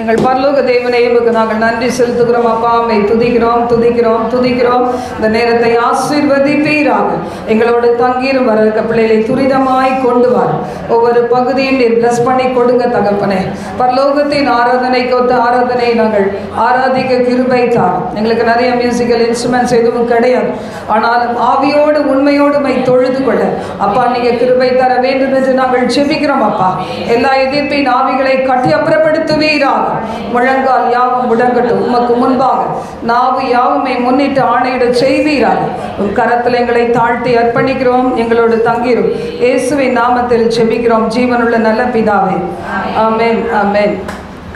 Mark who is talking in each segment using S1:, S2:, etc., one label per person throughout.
S1: எங்கள் பரலோக தேவனே, உமக்கு நாங்கள் நன்றி செலுத்துகிறோம் அப்பா. உம்மை துதிக்கிறோம் துதிக்கிறோம் துதிக்கிறோம். இந்த நேரத்தை ஆசீர்வதிப்பீராக. எங்களோடு தங்கீரும் வர இருக்க பிள்ளைகளை துரிதமாய் கொண்டு வர ஒவ்வொரு பகுதியும் நீர் பிளஸ் பண்ணி கொடுங்க தகப்பனே. பரலோகத்தின் ஆராதனைக்கு ஒத்த ஆராதனை நாங்கள் ஆராதிக்க கிருபை தாரும். எங்களுக்கு நிறைய மியூசிக்கல் இன்ஸ்ட்ருமெண்ட்ஸ் எதுவும் கிடையாது. ஆனாலும் ஆவியோடு உண்மையோடு உம்மை தொழுது கொள்ள அப்பா நீங்க கிருபை தர வேண்டும் என்று நாங்கள் ஜெபிக்கிறோம் அப்பா. எல்லா எதிர்ப்பின் ஆவிகளை கட்டி அப்புறப்படுத்துவீராக. முழங்கால் யாவும் முடங்கட்டும் உமக்கு முன்பாக. நாவு யாவுமே முன்னிட்டு ஆணையிட செய்வீராக. உன் கரத்தில் எங்களை தாழ்த்தி அர்ப்பணிக்கிறோம். எங்களோடு தங்கிரும் இயேசுவின் நாமத்தில் ஜெபிக்கிறோம் ஜீவனுள்ள நல்ல பிதாவே, ஆமென் ஆமென்.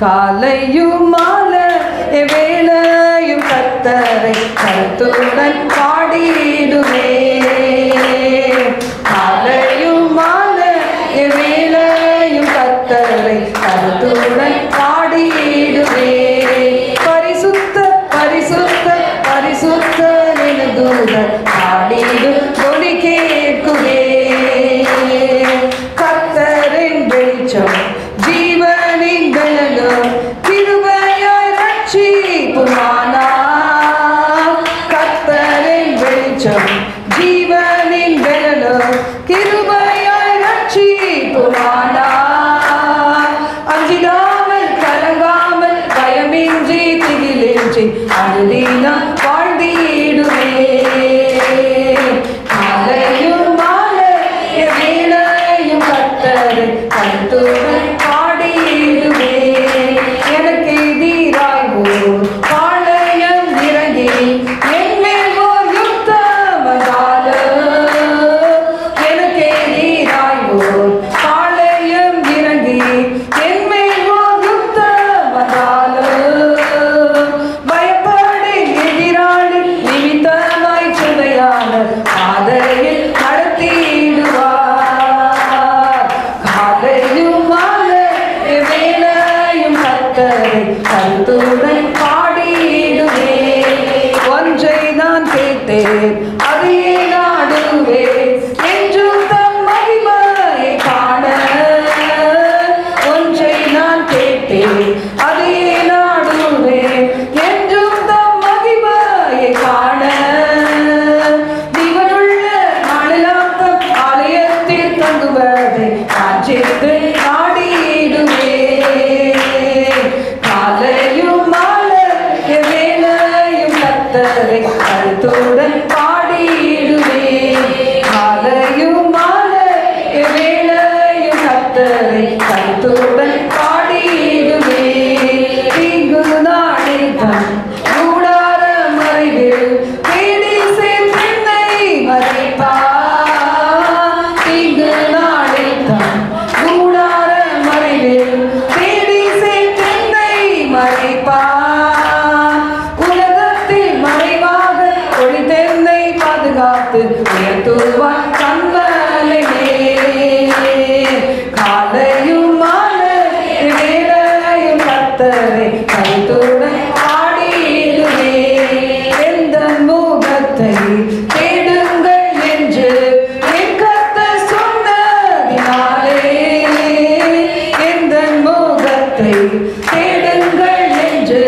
S1: காலையும் மாலையும் வேளையும் கர்த்தரை கருத்துடன் பாடிடுவே. காலையும் மாலையும் வேளையும் கர்த்தரை கருத்துடன் பாடிடுவே. பரிசுத்த பரிசுத்த பரிசுத்த தூதர் பாடிடும் ஒலி கேட்குவே. கர்த்தரின் வெளிச்சம் ஜீவனின் பலனும் கிருபையாய் ரட்சிப்புமானார். கர்த்தரின் வெளிச்சம் ஜீவனின் பலனும் கிருபையாய் ரட்சிப்புமானார். அஞ்சிடாமல் கலங்காமல் பயமின்றி திகிலின்றி அனுதினம் வாழ்ந்திடுவே. காலையும் மாலையும் வேளையும் கர்த்தரை கருத்துடன் பாடிடுவே. எனக்கு எதிராய் ஓர் பாளையம் இறங்கி என்மேல் ஓர் யுத்தம் வந்தாலும், எனக்கு எதிராய் ஓர் பாளையம் இறங்கி என்மேல் ஓர் யுத்தம் வந்தாலும், பயப்படேன் எதிராளி நிமித்தமாய் சுமையான பாதையில் நடத்திடுவார். காலையும் மாலையும் வேளையும் கர்த்தரை கருத்துடன் பாடிடுவே. ஒன்றை நான் கேட்டேன் அதையே நாடுவேன் என்றும் தம் மகிமையை காண. ஒன்றை நான் கேட்டேன் அதையே நாடுவேன் என்றும் தம் மகிமையை காண. ஜீவனுள்ள நாளெல்லாம் தம் ஆலயத்தில் தங்குவதை நான் சேர்த்து நாடிடுவே. காலையும் மாலையும் வேளையும் கர்த்தரை கருத்துடன் பாடிடுவே. காலையும் மாலையும் வேளையும் கர்த்தரை கருத்துடன் பாடிடுவே. தீங்கு நாளில் தன் கூடார மறைவில் தேடி சேர்ந்தென்னை மறைப்பார். தீங்கு நாளில் தன் கூடார மறைவில் தேடி சேர்ந்தென்னை மறைப்பார். உலகத்தில் மறைவாக ஒளித்தென்னை பாதுகாத்து உயர்த்துவார் கண்மலையே. காலையும் மாலையும் வேளையும் கர்த்தரை கருத்துடன் பாடிடுவே. எந்த முகத்தை தேடுங்கள் என்று என் கர்த்தர் சொன்னதினாலே, எந்த முகத்தை தேடுங்கள் என்று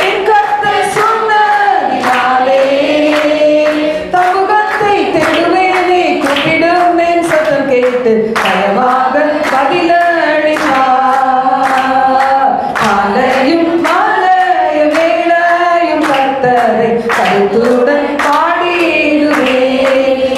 S1: என் கர்த்தர் சொன்னதினாலே, தமுகத்தை தேடுவேனே கூப்பிடும் என் சத்தம் கேட்டு தயவாக பதிலளித்தார். காலையும் மாலையும் வேளையும் கர்த்தரை கருத்துடன் பாடிடுவே.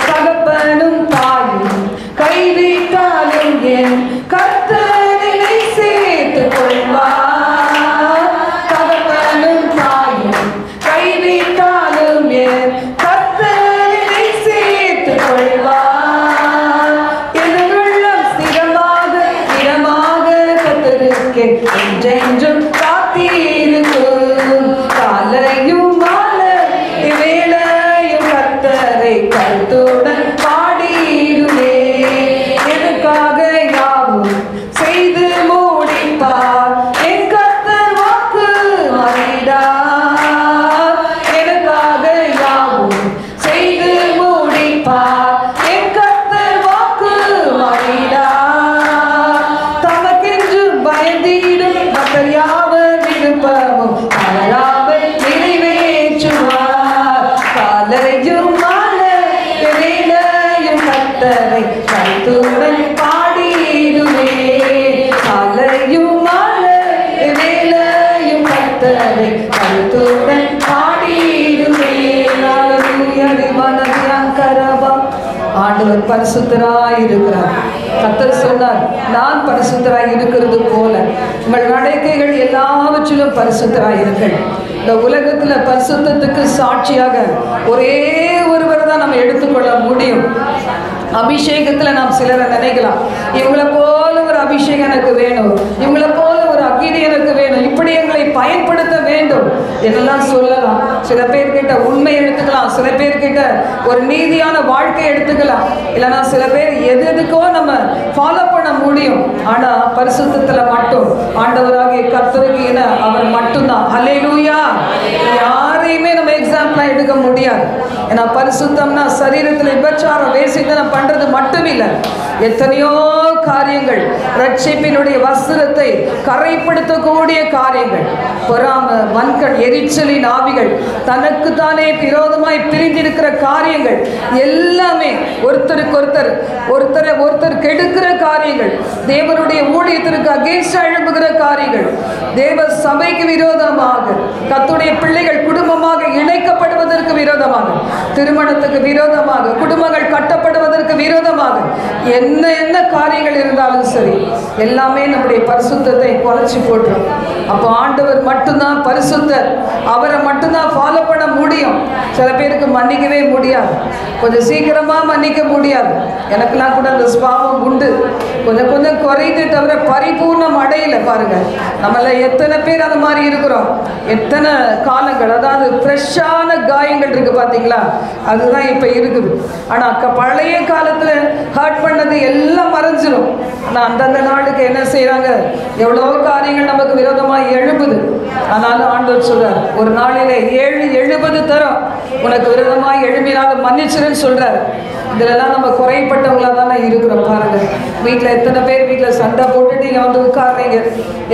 S1: தகப்பனும் தாயும் கைவிட்டாலும் என் கர்த்தரை சேர்த்துக் கொள்வார். தகப்பனும் தாயும் கைவிட்டாலும் என் கர்த்தரை சேர்த்துக் கொள்வார். எதிர்வுள்ளம் ஸ்திரமாக ஸ்திரமாக கர்த்தருக்கு என்றென்றும் காத்திருக்கும். காலையும் மாலையும் வேளையும் கர்த்தரை கருத்துடன் பாடிடுவே. எனக்காக யாவும் செய்து முடிப்பார் என் கர்த்தர் வாக்கு மாறிடார். எனக்காக யாவும் செய்து முடிப்பார் என் கர்த்தரை கருத்துடன் பாடிடுவே. அலையும் மலை வேலையும் கர்த்தரை கருத்துடன் பாடிடுவே. ஆண்டவர் பரிசுத்தராய் இருக்கிறார். கர்த்தர் சொன்னார், நான் பரிசுத்தராய் இருக்கிறது போல உங்கள் நடக்கைகள் எல்லாவற்றிலும் பரிசுத்தராய் இருங்கள். இந்த உலகத்துல பரிசுத்தத்துக்கு சாட்சியாக ஒரே ஒருவர் தான் நம்ம எடுத்துக்கொள்ள முடியும். அபிஷேகத்துல நாம் சிலரை நினைக்கலாம், இவங்களை போல ஒரு அபிஷேகம் எனக்கு வேணும், இவங்களை போல ஒரு அக்கினி எனக்கு வேணும், இப்படி எங்களை பயன்படுத்த வேண்டும் என்னெல்லாம் சொல்லலாம். சில பேர்கிட்ட உண்மை எடுத்துக்கலாம், சில பேர்கிட்ட ஒரு நீதியான வாழ்க்கை எடுத்துக்கலாம், இல்லைன்னா சில பேர் எது எதுக்கோ நம்ம ஃபாலோ பண்ண முடியும். ஆனா பரிசுத்தத்துல மட்டும் ஆண்டவராகிய கர்த்தருக்கு என அவர் மட்டும்தான். ஹல்லேலூயா. யாரையுமே நம்ம எக்ஸாம்பிளா எடுக்க முடியாது. ஏன்னா பரிசுத்தம்னா சரீரத்தில் விபச்சாரம் வேசித்தனம் பண்றது மட்டும் இல்லை, எத்தனையோ காரியங்கள், ரட்சிப்பினுடைய வஸ்திரத்தை கரைப்படுத்தக்கூடிய காரியங்கள், பொறாம, வன்கண், எரிச்சலின் ஆவிகள், தனக்கு தானே விரோதமாய் பிரிந்திருக்கிற காரியங்கள் எல்லாமே, ஒருத்தருக்கு ஒருத்தர் கெடுக்கிற காரியங்கள், தேவனுடைய ஊழியத்திற்கு அகேன்ஸ்டா எழும்புகிற காரியங்கள், தேவ சபைக்கு விரோதமாக, கர்த்தருடைய பிள்ளைகள் குடும்பமாக இணைக்கப்படுவதற்கு விரோதமாக, திருமணத்துக்கு விரோதமாக, குடும்பங்கள் கட்டப்படுவதற்கு விரோதமாக என்ன காரியங்கள் இருந்தாலும் சரி, எல்லாமே நம்முடைய பரிசுத்தத்தை குலைச்சி போட்டுரும். அப்போ ஆண்டவர் மட்டும்தான் பரிசுத்தர், அவரை மட்டும்தான் ஃபாலோ பண்ண முடியும். சில பேருக்கு மன்னிக்கவே முடியாது, கொஞ்சம் சீக்கிரமா மன்னிக்க முடியாது. எனக்கெல்லாம் கூட அந்த சுபாவம் உண்டு, கொஞ்சம் கொஞ்சம் குறைந்து தவிர பரிபூர்ணம் அடையல. பாருங்க, நம்மள எத்தனை பேர் அந்த மாதிரி இருக்கிறோம், எத்தனை காலங்கள், அதாவது ஃப்ரெஷ்ஷான காயங்கள் இருக்கு பார்த்தீங்களா, அதுதான் இப்போ இருக்குது. ஆனால் பழைய காலத்தில் ஹர்ட் பண்ணது எல்லாம் மறைஞ்சிடும். ஆனால் அந்தந்த நாளுக்கு என்ன செய்கிறாங்க, எவ்வளோ காரியங்கள் நமக்கு விரோதமாக எழுப்புது. ஆனாலும் ஆண்டவர் சொல்றார், ஒரு நாளிலே 7 தரம் உனக்கு விரோதமாக எழுப்பினாலும் மன்னிச்சிருன்னு சொல்றாரு. இதெல்லாம் நம்ம குறைப்பட்டவங்களாக தானே இருக்கிறோம். பாருங்க, வீட்டில் எத்தனை பேர் வீட்டில் சண்டை போட்டுட்டு இங்கே வந்து உட்கார்றீங்க,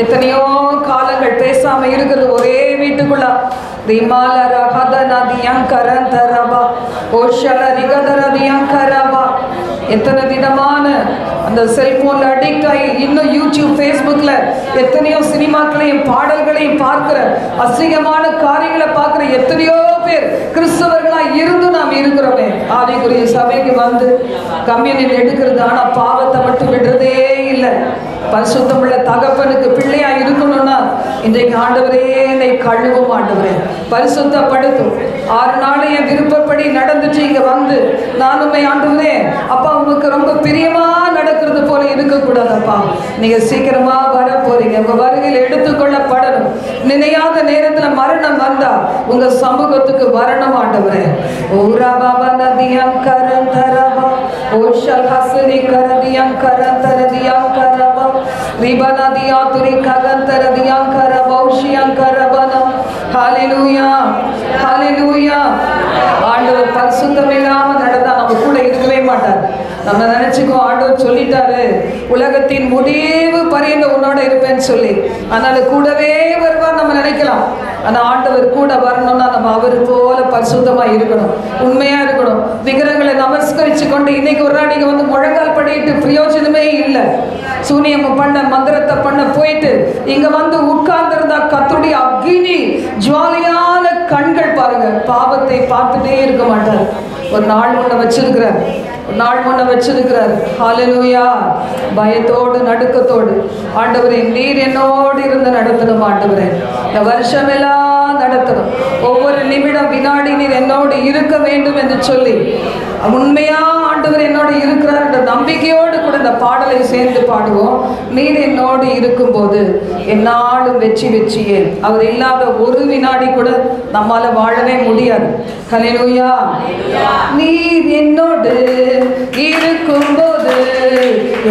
S1: எத்தனையோ காலங்கள் பேசாமல் இருக்கிறது ஒரே வீட்டுக்குள்ள. எத்தனை விதமான அந்த செல்போன்ல அடிக்ட் ஆகி இன்னும் யூடியூப், ஃபேஸ்புக்ல எத்தனையோ சினிமாக்களையும் பாடல்களையும் பார்க்கிற, அசிங்கமான காரியங்களை பார்க்கிற எத்தனையோ பேர் கிறிஸ்தவர்களா இருந்து நாம் இருக்கிறோமே. ஆவிக்குரிய சபைக்கு வந்து கம்யூனியன் எடுக்கிறது, ஆனா பாவத்தை மட்டும் விடுறதே இல்லை. பரிசுத்தமுள்ள தகப்பனுக்கு பிள்ளையா இருக்கணும்னா இன்றைக்கு ஆண்டவரே என்னை கழுவும், ஆண்டவரே பரிசுத்தப்படுத்தும். 6 நாள் என் விருப்பப்படி நடந்துட்டு இங்க வந்து நானுமே ஆண்டவரே அப்பா உங்களுக்கு ரொம்ப பிரியமா நடக்கிறது போல இருக்கக்கூடாதப்பா, நீங்க சீக்கிரமா வர போறீங்க, உங்க வருகையில் எடுத்துக்கொள்ளப்படணும். நினையாத நேரத்துல மரணம் வந்தா உங்க சமூகத்துக்கு வரணும் ஆண்டவரே. ஓரா பாபா நதியம் கரம் தரபா ஓஷல் ஹசரி கரதியம் கரம் தரதியம் கரபா ரிபனா தியா துரி ககன் தரதியம் கரபா ஓஷியம் கரபனா. ஹல்லேலூயா, ஹல்லேலூயா. ஆண்டவர் பரிசுத்தம் இல்லாம நடந்தா நம்ம கூட இருக்கவே மாட்டார். நம்ம நினைச்சுக்கோ, ஆண்டவர் சொல்லிட்டாரு உலகத்தின் முடிவு பரியந்த உன்னோட இருப்பேன்னு சொல்லி, அதனால கூடவே வருவார் நம்ம நினைக்கலாம். ஆனா ஆண்டவர் கூட வரணும்னா நம்ம அவர் போல பரிசுத்தமா இருக்கணும், உண்மையா இருக்கணும். விக்கிரகங்களை நமஸ்கரிச்சு கொண்டு இன்னைக்கு ஒரு நாள் நீங்க வந்து முழங்கால் படிட்டு பிரயோஜனமே இல்லை. சூனியம் பண்ண, மந்திரத்தை பண்ண போயிட்டு இங்க வந்து உட்கார்ந்திருந்தா கர்த்தருடைய அக்கினி ஜுவாலியான கண்கள் பாருங்க, பாவத்தை பார்த்துட்டே இருக்க மாட்டார். ஒரு நாள் ஒண்ண வச்சிருக்கிறார், ஹல்லேலூயா. பயத்தோடு நடுக்கத்தோடு ஆண்டவரே நீர் என்னோடு இருந்து நடத்தணும் ஆண்டவரே, இந்த வருஷம் எல்லாம் நடத்தணும், ஒவ்வொரு நிமிடம் வினாடி நீர் என்னோடு இருக்க வேண்டும் என்று சொல்லி உண்மையா ஆண்டவர் என்னோடு இருக்கிறார் என்ற நம்பிக்கையோடு கூட இந்த பாடலை சேர்ந்து பாடுவோம். நீர் என்னோடு இருக்கும்போது என்னாலும் வெற்றியே, அவர் இல்லாத ஒரு வினாடி கூட நம்மால வாழவே முடியாது. ஹல்லேலூயா. நீர் என்னோடு இருக்கும்போது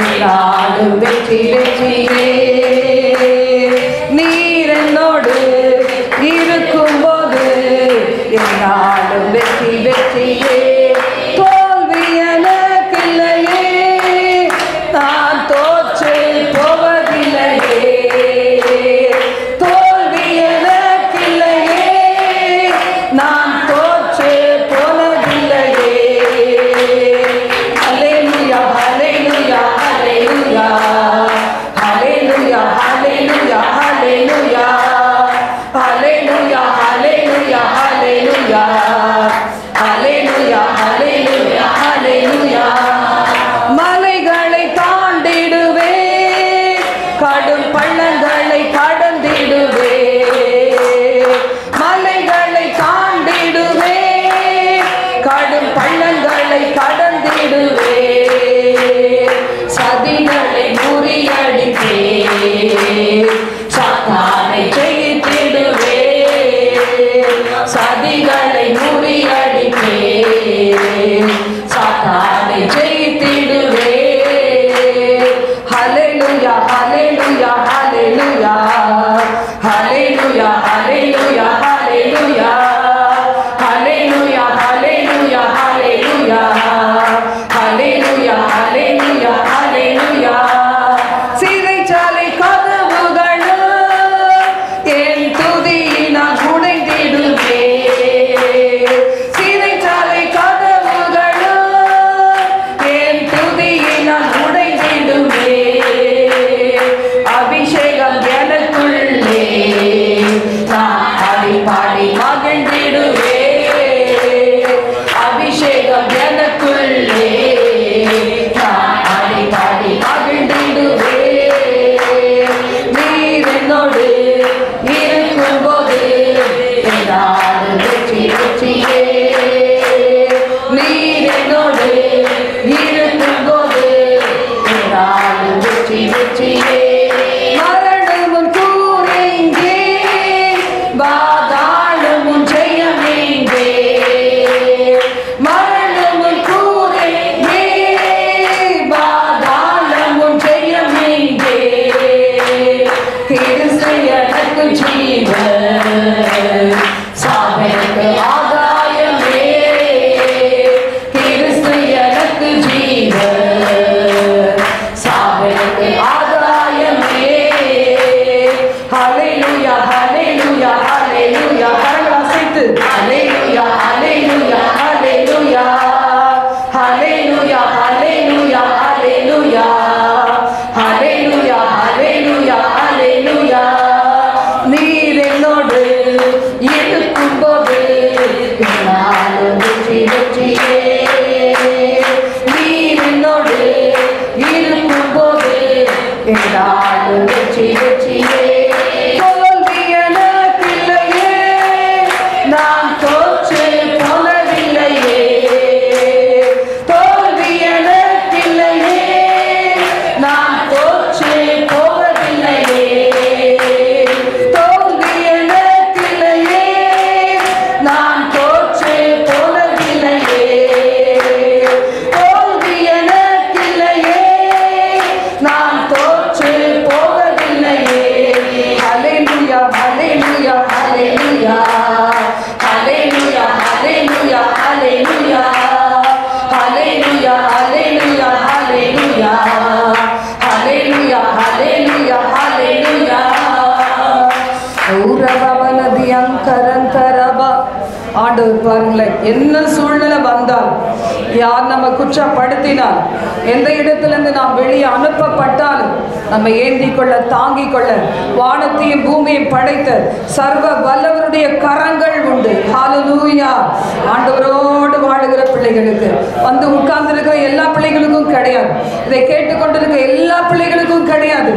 S1: என்னாலும் வெற்றியே, நீர் என்னோடு இருக்கும்போது என்னாலும் வெற்றியே, தோல்வி எனக்கில்லையே, நான் தோற்று போவதில்லையே, தோல்வி எனக்கில்லையே, நான் தோற்று போனதில்லையே. அல்லேலூயா. ஹalleluya ஹalleluya ஹalleluya ஹalleluya ஹalleluya நீர் என்னோடு இருக்கும்போது நானும் வெற்றி வெற்றியே நீர் என்னோடு இருக்கும்போது நானும் வெற்றி வெற்றியே தோல்வி எனக்கில்லையே நான் தோற்று போனதில்லையே தோல்வி எனக்கில்லையே நான் தோற்று போவதில்லையே தோல்வி எனக்கில்லையே நான் தோற்று போனதில்லையே தோல்வி எனக்கில்லையே நான் தோற்று போவதில்லையே ஹalleluya ஹalleluya ஹalleluya ஹalleluya ஹalleluya ஹalleluya ஹalleluya ஹalleluya ஹalleluya ஹalleluya ஹalleluya ஹalleluya ஊரபவனதி அங்கரந்தரபா ஆண்டவர் பாருங்களேன், என்ன சூழ்நிலை வந்தால், யார் நம்ம குற்றப்படுத்தினால், எந்த இடத்திலிருந்து நாம் வெளியே அனுப்பப்பட்டாலும் நம்ம ஏந்தி கொள்ள தாங்கிக் கொள்ள வானத்தையும் பூமியையும் படைத்த சர்வ வல்லவருடைய கரங்கள் உண்டு. ஹalleluya. ஆண்டவரோடு வாழுகிற பிள்ளைகளுக்கு வந்து உட்கார்ந்து இருக்கிற எல்லா பிள்ளைகளுக்கும் கிடையாது, இதை கேட்டுக்கொண்டிருக்கிற எல்லா பிள்ளைகளுக்கும் கிடையாது.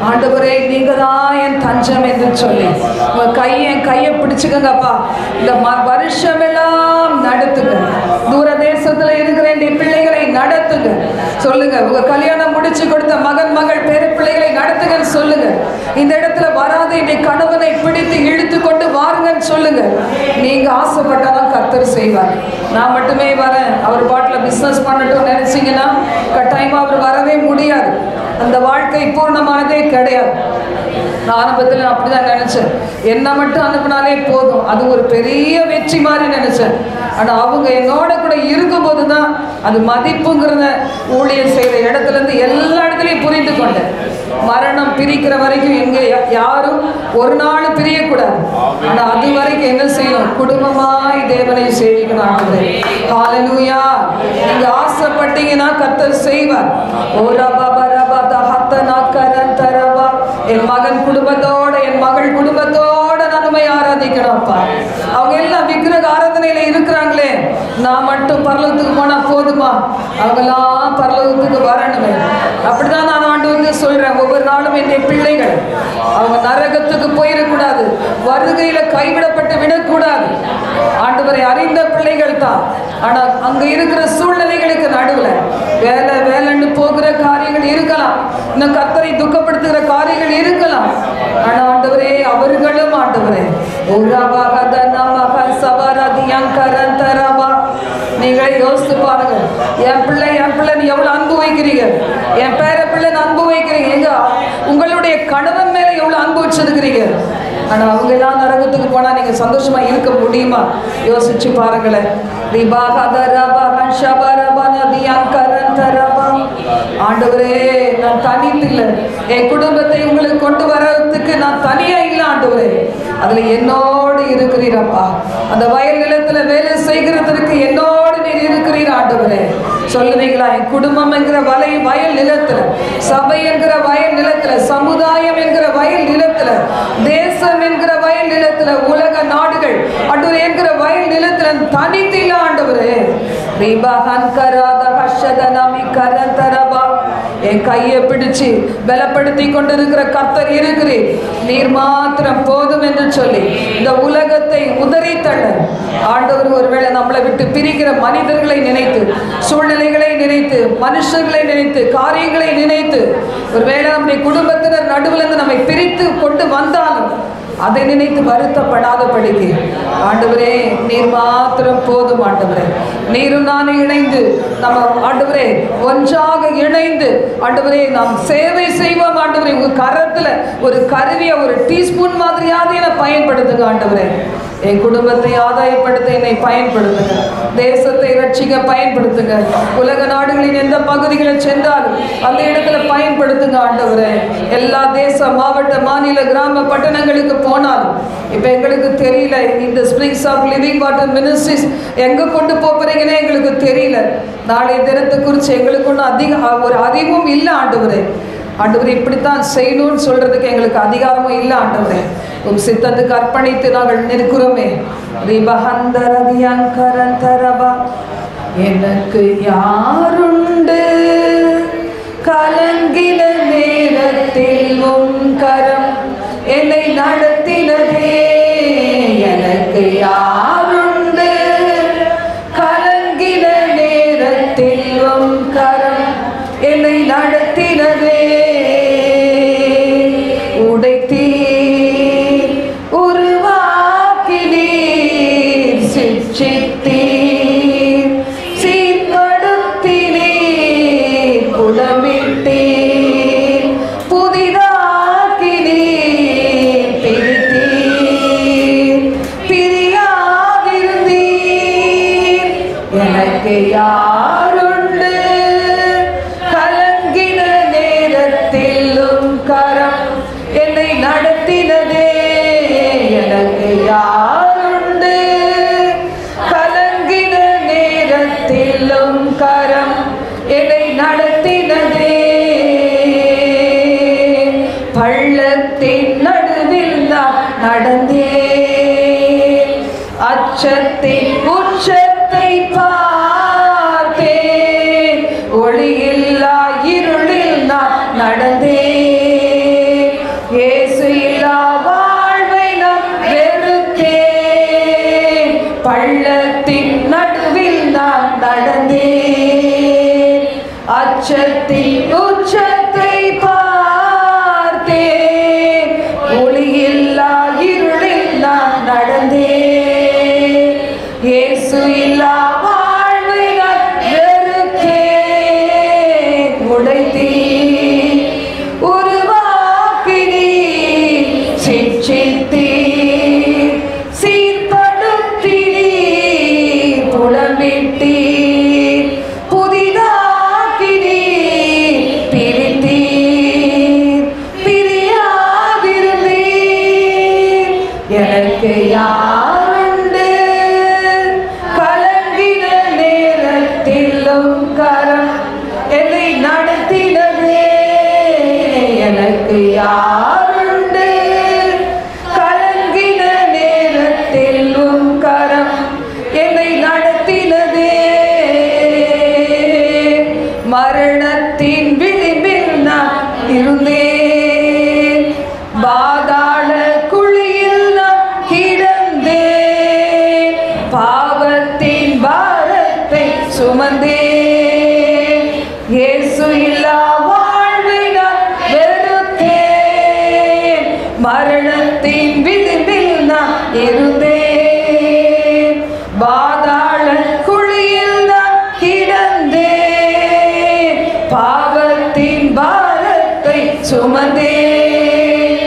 S1: ஆண்டவரே நீங்க தான் என் தஞ்சம் என்று சொல்லி உங்க கையை பிடிச்சுக்கங்கப்பா. இந்த வருஷமெல்லாம் நடத்துங்க, தூர தேசத்துல இருக்கிற என் பிள்ளைகளை நடத்துங்க சொல்லுங்க. உங்க கல்யாணம் முடிச்சு கொடுத்த மகன் மகள் பேர பிள்ளைகளை நடத்துங்கன்னு சொல்லுங்க. இந்த இடத்துல வராத என் கணவனை பிடித்து இழுத்து கொண்டு வாருங்கன்னு சொல்லுங்க. நீங்க ஆசைப்பட்டாதான் கர்த்தர் செய்வார். நான் மட்டுமே வரேன், அவர் பாட்டில் பிசினஸ் பண்ணட்டும் நினைச்சீங்கன்னா கட்டாயமா அவர் வரவே முடியாது. அந்த வாழ்க்கை பூர்ணமானதே கிடையாது. நான் ஆரம்பத்தில் அப்படிதான் நினைச்சேன், என்ன மட்டும் அனுப்பினாலே போதும், அது ஒரு பெரிய வெற்றி மாதிரி நினைச்சேன். ஆனால் அவங்க என்னோட கூட இருக்கும்போது தான் அது மதிப்புங்கிறத ஊழியர் செய்கிற இடத்துல இருந்து எல்லா இடத்துலையும் புரிந்து கொண்டேன். மரணம் பிரிக்கிற வரைக்கும் எங்கே யாரும் ஒரு நாள் பிரியக்கூடாது. ஆனால் அது வரைக்கும் என்ன செய்யணும்? குடும்பமாய் தேவனை சேவிக்கணும். ஹalleluya. நீங்க ஆசைப்பட்டீங்கன்னா கர்த்தர் செய்வார். ஓரா பாபா ரபா தஹத்தனா கரந்தரவா. என் மகன் குடும்பத்தோட என் மகள் குடும்பத்தோட நன்மை ஆராதிக்கணும்ப்பா. அவங்க எல்லாம் விக்கிரக ஆராதனையில இருக்கிறாங்களே, நான் மட்டும் பரலோகத்துக்கு போனா போதுமா? அவங்கெல்லாம் பரலோகத்துக்கு வரணுமே. அப்படிதான் நான் ஆண்டவருக்கு சொல்றேன். ஒவ்வொரு நாளும் என் பிள்ளைகள் அவங்க நரகத்துக்கு போயிடக்கூடாது, வருகையில கைவிடப்பட்டு விடக்கூடாது. ஆண்டவரை அறிந்த பிள்ளைகள் தான். ஆனா அங்க இருக்கிற சூழ்நிலைகளுக்கு நடுவுல வேலை வேலைன்னு போகிற காரியங்கள் இருக்கலாம், இன்னும் கர்த்தரை துக்கப்படுத்துகிற காரியங்கள் இருக்கலாம். ஆனா ஆண்டவரே அவர்களும் ஆண்டவரே நீங்களே யோசித்து பாருங்க. என் பிள்ளை எவ்வளவு அன்பு வைக்கிறீங்க, என் பேர பிள்ளை அன்பு வைக்கிறீங்க, எங்க உங்களுடைய கணவன் மேல எவ்வளவு அன்பு வச்சிருக்கிறீங்க. ஆனா அவங்க எல்லாம் நரகத்துக்கு போனா நீங்க சந்தோஷமா இருக்க முடியுமா? யோசிச்சு பாருங்களேன். ஆண்டவரே நான் தனித்தில்லை, என் குடும்பத்தை உங்களுக்கு கொண்டு வரதுக்கு நான் தனியா இல்லை ஆண்டவரே, அதுல என்னோடு இருக்கிறீரப்பா. அந்த வயல் நிலத்துல வேலை செய்கிறதுக்கு என்னோடு நீர் இருக்கிறீர் ஆண்டவரே. சொல்லுவீங்களா? என் குடும்பம் என்கிற வயல் நிலத்துல, சபை என்கிற வயல் நிலத்துல, சமுதாயம் என்கிற வயல் நிலத்துல, தேசம் என்கிற வயல் நிலத்துல, உலக நாடுகள் ஆண்டவரே என்கிற வயல் நிலத்துல தனித்தில ஆண்டவரே. என் கையை பிடிச்சு பலப்படுத்தி கொண்டிருக்கிற கர்த்தர் இருக்கிறீர், நீர் மாத்திரம் போதும் என்று சொல்லி இந்த உலகத்தை உதறி தள்ள ஆண்டவர் ஒருவேளை நம்மளை விட்டு பிரிக்கிற மனிதர்களை நினைத்து, சூழ்நிலைகளை நினைத்து, மனுஷர்களை நினைத்து, காரியங்களை நினைத்து, ஒருவேளை நம்முடைய குடும்பத்தினர் நடுவில் இருந்து நம்மை பிரித்து கொண்டு வந்தாலும் அதை நினைத்து வருத்தப்படாதபடிக்கு ஆண்டவரே நீர் மாத்திரம் போதும் ஆண்டவரே. நீரும் நானும் இணைந்து நம்ம ஆண்டவரே ஒன்றாக இணைந்து ஆண்டவரே நாம் சேவை செய்வோம் ஆண்டவரே. உங்க கரத்துல ஒரு கருவியை, ஒரு டீஸ்பூன் மாதிரியாவது என பயன்படுத்துங்க ஆண்டவரே. என் குடும்பத்தை ஆதாயப்படுத்த என்னை பயன்படுத்துங்க, தேசத்தை ரட்சிக்க பயன்படுத்துங்க, உலக நாடுகளின் எந்த பகுதிகள் பகுதிகளில் சென்றாலும் அந்த இடத்துல பயன்படுத்துங்க ஆண்டவரே. எல்லா தேச மாவட்ட மாநில கிராம பட்டணங்களுக்கு போனாலும் இப்போ எங்களுக்கு தெரியல, இந்த springs of living water ministries எங்கே கொண்டு போகிறீங்கன்னே எங்களுக்கு தெரியல. நாளைய தினத்தை குறித்து எங்களுக்கு ஒன்றும் ஒரு அறிவும் இல்லை ஆண்டவரே. ஆண்டவரே, இப்படித்தான் செய்யணும்னு சொல்றதுக்கு எங்களுக்கு அதிகாரமும் இல்லை ஆண்டவரே. உம் சித்தத்துக்கு அர்ப்பணித்து நாங்கள் நிற்கிறோமே. எனக்கு யாருண்டு கலங்கின நேரத்தில் உம் கரம் என்னை நடத்தினதே. எனக்கு யாருண்டு கலங்கின நேரத்தில் உம் கரம் என்னை நடத்தினதே. உடைத்தீ உருவாக்கினீர், சிற்றித்தீர், சீர்படுத்தினீர், புடமிட்டீர், புதிதாக்கினீர், பிரித்தீர், பிரியாதிருந்தீர். எனக்கு யாருண்டு கலங்கின நேரத்தில் உம் கரம் என்னை நடத்தினதே. எனக்கு யாருண்டு கலங்கின நேரத்தில் உம் கரம் என்னை நடத்தினதே. பள்ளத்தின் நடுவில் நான் நடந்தேன், அச்சத்தின் உச்சத்தை பார்த்தேன். ஒளியில்லா இருளில் நான் நடந்தேன், இயேசு இல்லா வாழ்வை நான் வெறுத்தேன். பள்ளத்தின் நடுவில் நான் நடந்தேன், அச்சத்தின் உச்சத்தை பார்த்தேன். ஒளியில்லா இருளில் நான் நடந்தேன், இயேசு இல்லா வாழ்வை நான் வெறுத்தேன். உடைத்தீர் உருவாக்கினீர், சிற்றித்தீர், சீர்படுத்தினீர், புடமிட்டீர், புதிதாக்கினீர், பிரித்தீர், பிரியாதிருந்தீர். எனக்கு யாருண்டு கலங்கின நேரத்தில் உம் கரம் என்னை நடத்தினதே. எனக்கு யாருண்டு கலங்கின நேரத்தில் உம் கரம் என்னை நடத்தினதே. மரணத்தின் விளிம்பில் நான் இருந்தேன், பாதாள குழியில் நான் கிடந்தேன். பாவத்தின் பாரத்தை சுமந்தேன், இயேசு இல்லா வாழ்வை நான் வெறுத்தேன். மரணத்தின் விளிம்பில் நான் இருந்தேன், பாதாள குழியில் நான் கிடந்தேன். பாவத்தின் பாரத்தை சுமந்தேன்,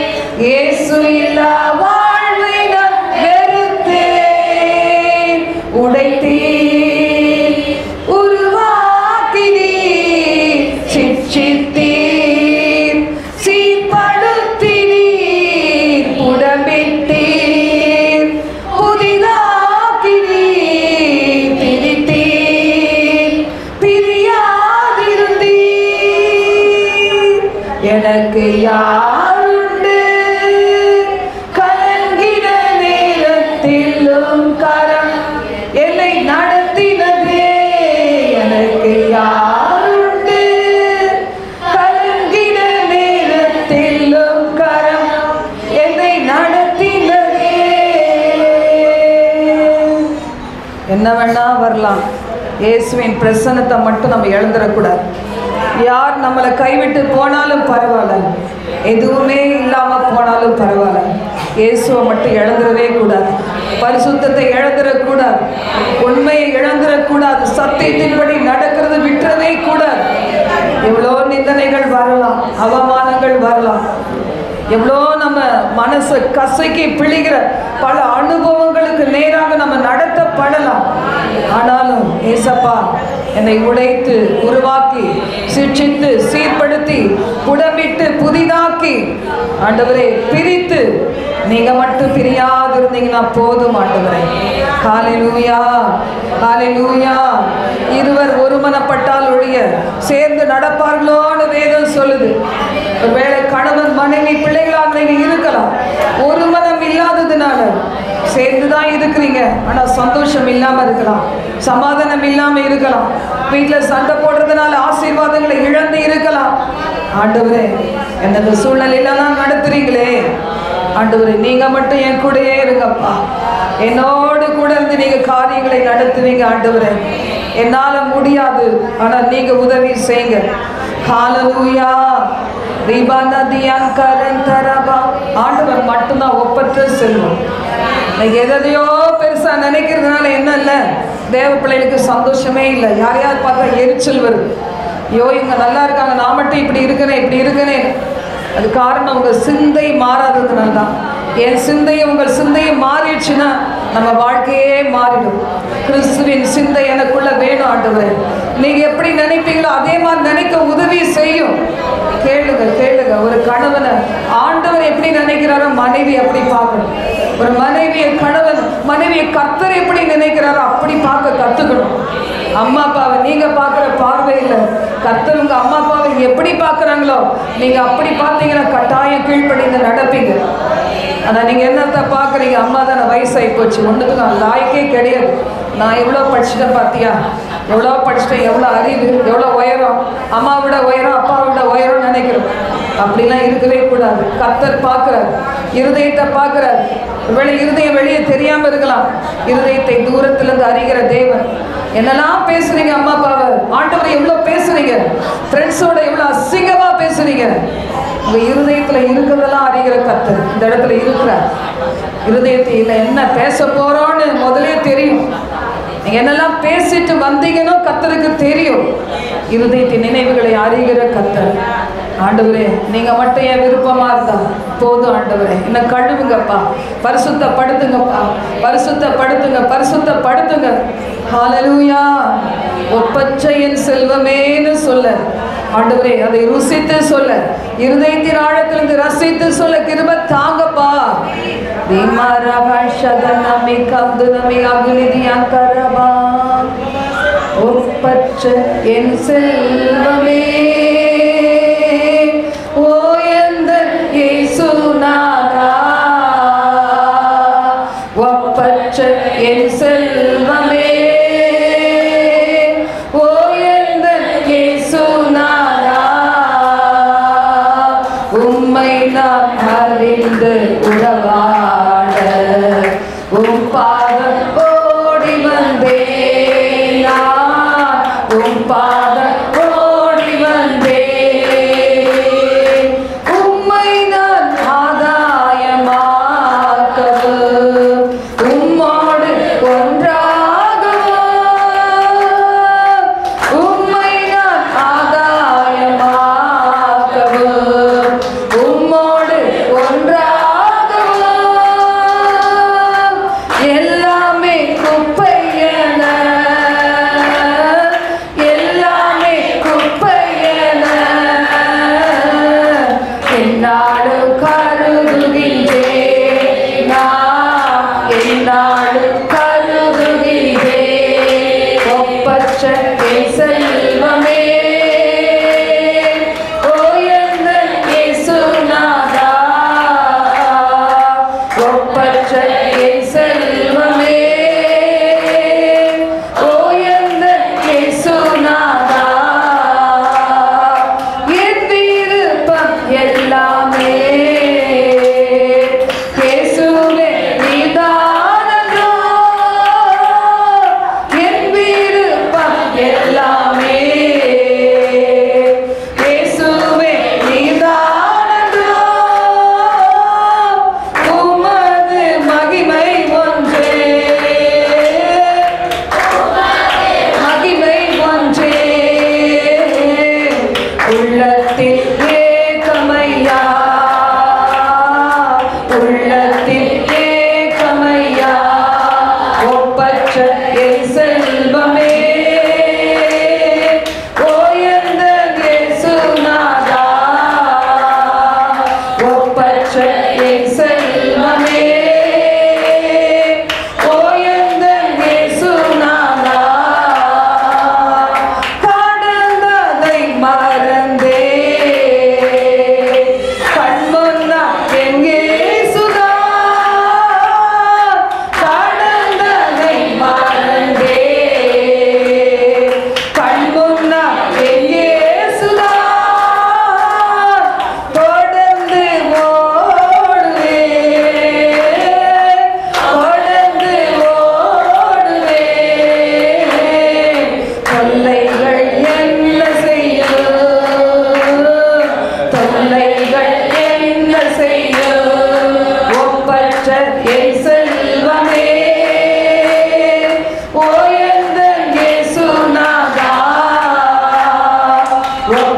S1: இயேசு இல்லா வாழ்வை நான் வெறுத்தேன். உடைத்தீர் உருவாக்கினீர், சிற்றித்தீர், சீர்படுத்தினீர், புடமிட்டீர், புதிதாக்கினீர், பிரித்தீர், பிரியாதிருந்தீர். எனக்கு யாருண்டு கலங்கின நேரத்தில் உம் கரம் என்னை நடத்தினதே. எனக்கு யாருண்டு கலங்கின நேரத்தில் உம் கரம் என்னை நடத்தினதே. என்ன வேணா வரலாம், இயேசுவின் பிரசன்னத்தை மட்டும் நம்ம இழந்துடக்கூடாது. யார் நம்மளை கைவிட்டு போனாலும் பரவாயில்ல, எதுவுமே இல்லாமல் போனாலும் பரவாயில்ல, இயேசுவை மட்டும் இழந்துடவே கூடாது. பரிசுத்தத்தை இழந்துடக்கூடாது, உண்மையை இழந்துடக்கூடாது, சத்தியத்தின்படி நடக்கிறது விட்டுறவே கூடாது. எவ்வளோ நிந்தனைகள் வரலாம், அவமானங்கள் வரலாம், எவ்வளோ நம்ம மனசை கசக்கி பிழிகிற பல அனுபவங்களுக்கு நேராக நம்ம நடத்தப்படலாம். ஆனாலும் ஏசப்பா என்னை உடைத்து உருவாக்கி சிட்சித்து சீர்படுத்தி புடமிட்டு புதிதாக்கி ஆண்டவரே பிரித்து நீங்க மட்டும் பிரியாது இருந்தீங்கன்னா போதும் ஆண்டவரே. ஹல்லேலூயா, ஹல்லேலூயா. இருவர் ஒருமனப்பட்டால் ஒழிய சேர்ந்து நடப்பார்களோன்னு வேதம் சொல்லுது. ஒருவேளை கணவன் மனைவி பிள்ளைகளாக நீங்க இருக்கலாம், ஒரு மனம் இல்லாததுனால சேர்ந்துதான் இருக்கிறீங்க, ஆனா சந்தோஷம் இல்லாம இருக்கலாம், சமாதானம் இல்லாம இருக்கலாம், வீட்டுல சண்டை போடுறதுனால ஆசீர்வாதங்களை இழந்து இருக்கலாம். ஆண்டவரே என்னது சூழ்நிலையிலாம் நடத்துறீங்களே ஆண்டவரே, நீங்க மட்டும் என் கூடயே இருங்கப்பா, என்னோடு கூட இருந்து நீங்க காரியங்களை நடத்துவீங்க ஆண்டவரே. என்னால முடியாது, ஆனா நீங்க உதவி செய்யுங்க. ஹல்லேலூயா. ஆண்டவர் மட்டும்தான் ஒப்பற்ற செல்வம். எதையோ பெருசா நினைக்கிறதுனால என்ன இல்லை, தேவ பிள்ளைகளுக்கு சந்தோஷமே இல்லை. யாரையாவது பார்த்தா எரிச்சல் வருது. ஐயோ இவங்க நல்லா இருக்காங்க, நான் மட்டும் இப்படி இருக்கிறேன். அது காரணம் உங்க சிந்தை மாறாததுனால தான். என் சிந்தையும் உங்கள் சிந்தையும் மாறிடுச்சுன்னா நம்ம வாழ்க்கையே மாறிடும். கிறிஸ்துவின் சிந்தை எனக்குள்ள வேணும் ஆண்டவரே. நீங்க எப்படி நினைப்பீங்களோ அதே மாதிரி நினைக்க உதவி செய்யும். கேளுங்க. ஒரு கணவனை ஆண்டவர் எப்படி நினைக்கிறாரோ மனைவி அப்படி பார்க்கணும். ஒரு மனைவியை கணவன் மனைவியை கர்த்தர் எப்படி நினைக்கிறாரோ அப்படி பார்க்க கத்துக்கணும். அம்மா அப்பாவை நீங்க பார்க்குற பார்வையில் கர்த்தர் உங்க அம்மா அப்பாவை எப்படி பார்க்குறாங்களோ நீங்க அப்படி பார்த்தீங்கன்னா கட்டாயம் கீழ்ப்படிந்து நடப்பீங்க. ஆனா நீங்க என்னத்த பார்க்குறீங்க, அம்மா தானே வயசாகி போச்சு, ஒன்றுக்கு நான் லாய்க்கே கிடையாது, நான் எவ்வளோ படிச்சுட்டேன் பார்த்தியா, எவ்வளோ படிச்சுட்டேன், எவ்வளோ அறிவு, எவ்வளோ உயரம், அம்மாவோட உயரம் அப்பாவோட உயரம் நினைக்கிறோம். அப்படிலாம் இருக்கவே கூடாது. கர்த்தர் பார்க்குறாரு, இருதயத்தை பார்க்குறாரு. ஒருவேளை இருதயம் வெளியே தெரியாமல் இருக்கலாம், இருதயத்தை தூரத்திலிருந்து அறிகிற தேவன். என்னெல்லாம் பேசுறீங்க அம்மா அப்பாவை, ஆண்டவரை எவ்வளோ பேசுறீங்க, ஃப்ரெண்ட்ஸோட எவ்வளோ அசிங்கமாக பேசுறீங்க. உங்க இருதயத்துல இருக்கிறதெல்லாம் அறிகிற கர்த்தர் இந்த இடத்துல இருக்கிறார். இருதயத்தில் என்ன பேச போறோன்னு முதலே தெரியும். நீங்க என்னெல்லாம் பேசிட்டு வந்தீங்கன்னு கர்த்தருக்கு தெரியும். இருதயத்தின் நினைவுகளை அறிகிற கர்த்தர். ஆண்டவரே நீங்க மட்டும் என் விருப்பமா இருந்தா போதும் ஆண்டவரே, என்ன கழுவுங்கப்பா, பரிசுத்தப்படுத்துங்கப்பா, பரிசுத்தப்படுத்துங்க. ஹல்லேலூயா. ஒப்பற்ற என் செல்வமேன்னு சொல்ல ஆண்டவரே, அதை ருசித்து சொல்ல, இருதயத்தின் ஆழத்திலிருந்து ரசித்து சொல்ல கிருபை தாங்கப்பா. ஒப்பற்ற என் செல்வமே ஓ எந்த இயேசுநாதா, ஒப்பற்ற என் செல்வமே நான் அறிந்து உறவாட உம் பாதம் ஓடி வந்தேன், உம் பாதம்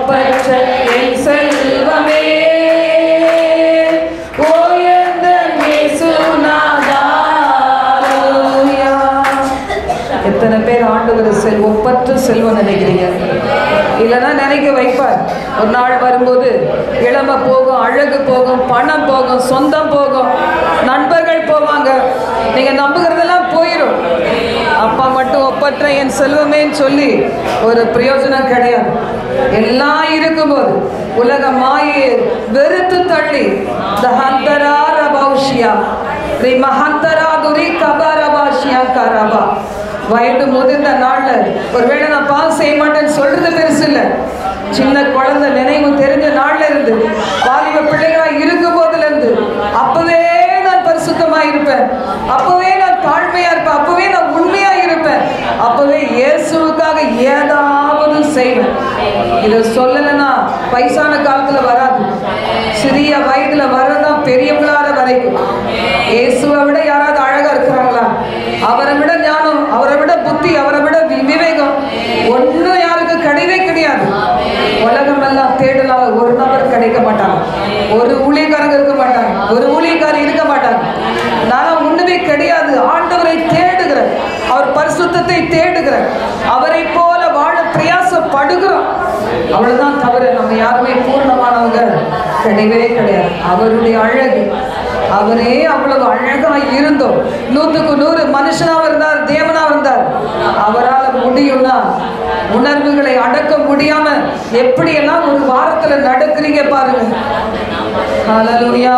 S1: ஒப்பற்ற என் செல்வமே எத்தனை பேர் ஆண்டவர் ஒப்பற்ற செல்வம் நினைக்கிறீங்க? இல்லைன்னா நினைக்க வைப்பார். ஒரு நாள் வரும்போது இளமை போகும், அழகு போகும், பணம் போகும், சொந்தம் போகும், நண்பர்கள் போவாங்க, நீங்க நம்புகிறதெல்லாம் போயிடும். அப்பா மட்டும் ஒப்பற்ற என் செல்வமேன்னு சொல்லி ஒரு பிரயோஜனம் கிடையாது. எல்லாம் இருக்கும்போது உலக மாயை வெறுத்து தள்ளி வயது முதிர்ந்த நாள்ல ஒருவேளை நான் பாஸ் செய்ய மாட்டேன்னு சொல்றது பெருசு இல்லை. சின்ன குழந்தை நினைவு தெரிஞ்ச நாள்ல இருந்து வாலிப பிள்ளைகளா இருக்கும் போதுல இருந்து அப்பவே நான் பரிசுத்தமா இருப்பேன், அப்பவே நான் தாழ்மையா இருப்பேன், அப்பவே நான் உண்மையா இருப்பேன், அப்பவே இயேசுவுக்காக ஏதாவது செய்வேன். இதை சொல்லலைன்னா வயசான காலத்துல வராது, சிறிய வயதுல வரதான் பெரியவங்களார வரைக்கும். இயேசுவை விட யாராவது அழகா இருக்கிறாங்களா? அவரை விட ஞானம், அவரை விட புத்தி, அவரை விட விவேகம் ஒன்றும் யாருக்கு கிடையவே கிடையாது. உலகம் எல்லாம் தேடலாம், ஒரு நபர் கிடைக்க மாட்டாங்க, ஒரு ஊழியக்காரங்க இருக்க மாட்டாங்க, ஒரு ஊழியக்காரர் இருக்க மாட்டாங்க. நான் ஒண்ணுமே கிடையாது. ஆண்டவரை தேடுகிறேன், அவர் பரிசுத்தத்தை தேடுகிறேன், அவரை போல வாழ பிரயாசப்படுகிறோம். அவ்வளவுதான் தவிர நம்ம யாருமே பூர்ணமானவங்க கிடையவே கிடையாது. அவருடைய அழகு, அவரே அவ்வளவு அழகா இருந்தோம். 100க்கு 100 மனுஷனாக இருந்தார், தேவனாக இருந்தார். அவரால் முடியும்னா உணர்வுகளை அடக்க முடியாம எப்படியெல்லாம் ஒரு வாரத்துல நடக்கிறீங்க பாருங்க. ஹல்லேலூயா.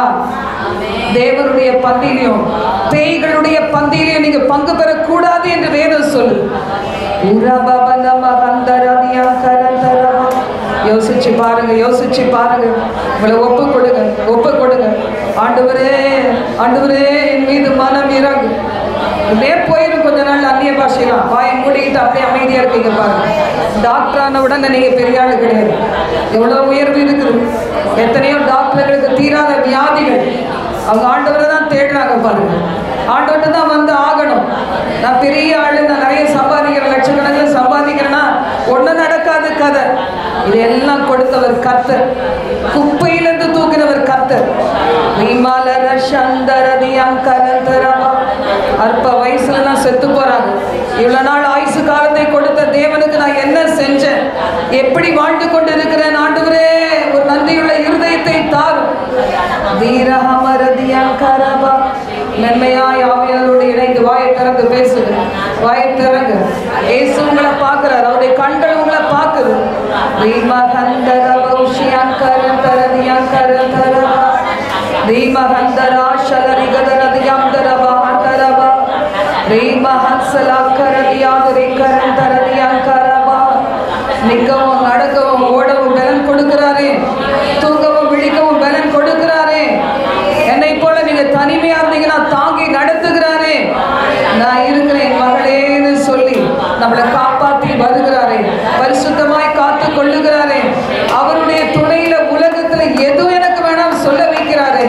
S1: தேவனுடைய பந்தியிலையும் பேய்களுடைய பந்தியிலையும் நீங்க பங்கு பெறக்கூடாது என்று வேதம் சொல்லு. யோசிச்சு பாருங்க, யோசிச்சு பாருங்க. உங்களை ஒப்பு கொடுங்க, ஒப்பு கொடுங்க. ஆண்டவரே, ஆண்டவரே என் மீது மனம் இறங்கு. அப்படியே போயிடும் கொஞ்ச நாள் அந்நிய பாஷைலாம் வாயை மூடிக்கிட்டு அப்படியே அமைதியா இருக்கீங்க பாருங்க. டாக்டர் ஆன உடனே நீங்க பெரிய ஆளு கிடையாது. எவ்வளவு உயர்வு இருக்குது. எத்தனையோ டாக்டர்களுக்கு தீராத வியாதிகள், அவங்க ஆண்டவரை தான் தேடுறாங்க பாருங்க. ஆண்டவர்கிட்ட தான் வந்து ஆகணும். நான் பெரிய ஆளு, நான் நிறைய சம்பாதிக்கிறேன், லட்சக்கணக்கில் சம்பாதிக்கிறேன்னா ஒன்றும் நடக்காது கதை. இதெல்லாம் கொடுத்தவர் கர்த்தர், குப்பையிலிருந்து தூக்கினவர் கர்த்தர். அற்ப வயசுல நான் செத்து போறாங்க. இவ்வளவு நாள் ஆயுசு காலத்தை கொடுத்த தேவனுக்கு நான் என்ன செஞ்சேன், எப்படி வாழ்ந்து கொண்டு இருக்கிறேன்? ஆண்டவரே, ஒரு நன்றியுள்ள இருதயத்தை தாரும். மென்மையாய் ஆவியாரோடு இணைந்து வாயை திறந்து பேசுங்க, வாயை திறங்க. இயேசு உங்களை பார்க்கிறார், அவருடைய கண்கள் உங்களை பார்க்குது. நிற்கவும் நடக்கவும் ஓடவும் பலன் கொடுக்கிறாரே, தூங்கவும் விழிக்கவும் பலன் கொடுக்கிறாரே. என்னை போல நீங்க தனிமையா இருந்தீங்கன்னா தாங்கி நடத்துகிறாரே. நான் இருக்கிறேன் மகளேன்னு சொல்லி நம்மளை காப்பாற்றி வருகிறாரே, பரிசுத்தமாய் காத்து கொள்ளுகிறாரே. அவருடைய துணையில உலகத்துல எதுவும் எனக்கு வேணாம் சொல்ல வைக்கிறாரே.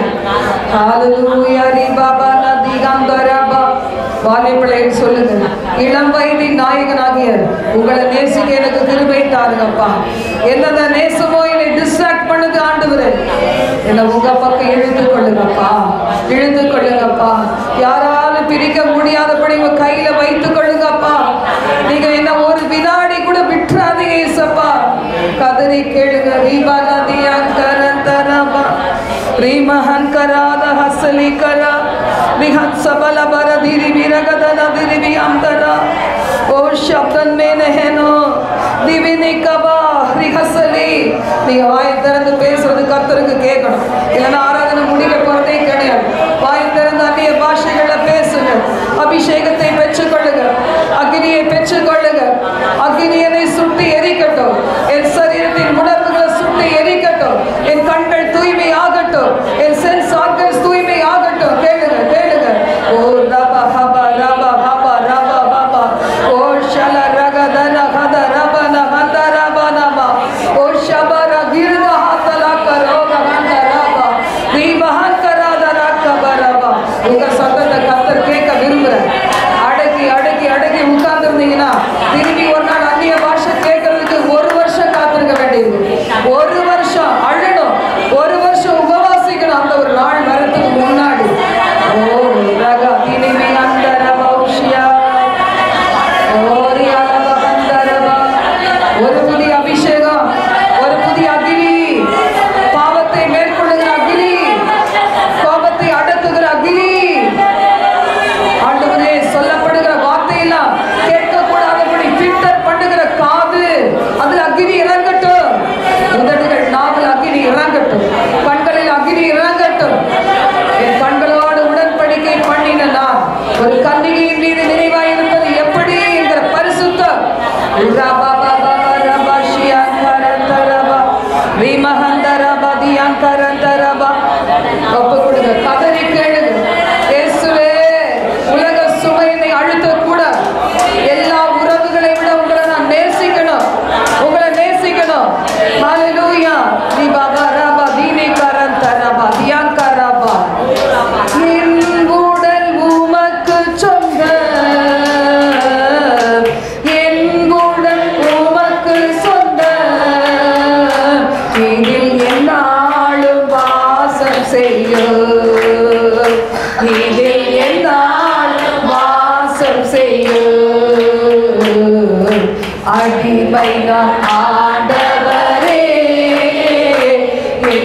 S1: வாலிபிள்ளைன்னு சொல்லுங்க, இளம் வயதின் நாயகனாகிய உங்களை நேசிக்க எனக்கு கிருபை தாருங்கப்பா. என்னத நேசமோ என்னை டிஸ்ட்ராக்ட் பண்ணுது ஆண்டவரே, என்னை உங்க பக்கம் இழுத்து கொள்ளுங்கப்பா, இழுத்து கொள்ளுங்கப்பா. யாராலும் பிரிக்க முடியாதபடி உங்க கையில வைத்துக் கொள்ளுங்கப்பா. நீங்க என்ன ஒரு வினாடி கூட விட்டுறாதீங்க இயேசப்பா. கதறி கேளுங்க. ரீபா நதியா கரந்தரபா ரீமஹன் கராத ஹஸ்லி கரா விஹத் சபல பரதிரி விரகத நதிரி விஅந்தரா ஓ சப்தன் மே நஹனோ திவினி கபா ரிஹஸ்லி. நீங்க வாயை திறந்து பேசுறது கர்த்தருக்கு கேட்கணும், இல்லைன்னா ஆராதனை முடிக்க போறதே கிடையாது. வாயை திறந்து அந்நிய பாஷைகளை பேசுங்க. அபிஷேகத்தை பெற்றுக்கொள்ளுங்க, அக்னியை பெற்றுக்கொள்ளுங்க. அக்னியனை சுட்டி எரிக்கட்டும், என் சரீரத்தின் உணர்வுகளை சுட்டி எரிக்கட்டும், என் கண்கள் தூய்மை ஆகட்டும், என் சென்ஸ் ஆர்கன்ஸ் தூய்மை ஆகட்டும். கேளுங்க, கேளுங்க. ஓ ரபா ஹபா ரபா ஹபா ரபா பாபா ஓ ஷல ரகத ரகத ரபன ஹந்த ரபனபா ஓ ஷபர கிர்த ஹதல கரோக ஹந்த ரபா வி மஹங்கர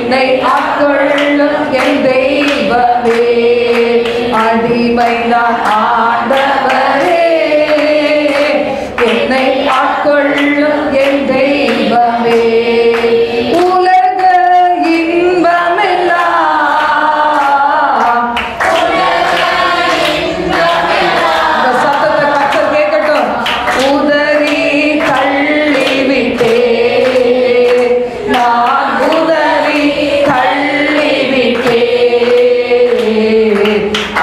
S1: என்னை ஆட்கொள்ளும் என் தெய்வமே, அடிமை நான் ஆண்டவரே, என்னை ஆட்கொள்ளும் என் தெய்வமே, உலக இன்பமெல்லாம் இந்த சத்தத்தை கர்த்தர் கேட்கட்டும். உதறி தள்ளிவிட்டே, நான் உதறி தள்ளிவிட்டே,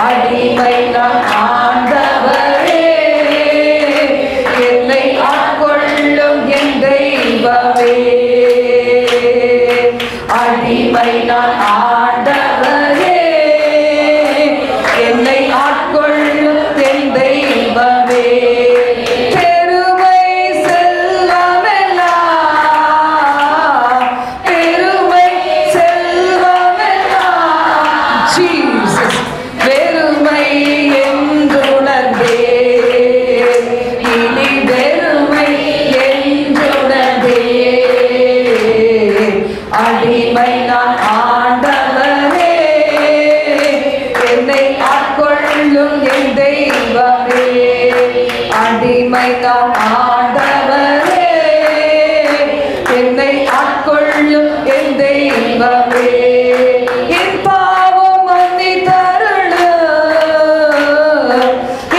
S1: அடிமை நான் ஆண்டவரே, என்னை ஆட்கொள்ளும் என் தெய்வமே, அடிமை நான் ஆண்டவரே, என்னை ஆட்கொள்ளும் என் தெய்வமே, பெருமை செல்வமெல்லாம், பெருமை செல்வமெல்லாம் ஜீசஸ் வெறுமை என்றுணர்ந்தே, இனி வெறுமை என்றுணர்ந்தே, அடிமை நான் ஆண்டவரே, என்னை ஆட்கொள்ளும் என் தெய்வமே, அடிமை நான் ஆண்டவரே, என்னை ஆட்கொள்ளும் என் தெய்வமே, என் பாவம் மன்னித்தருளும்,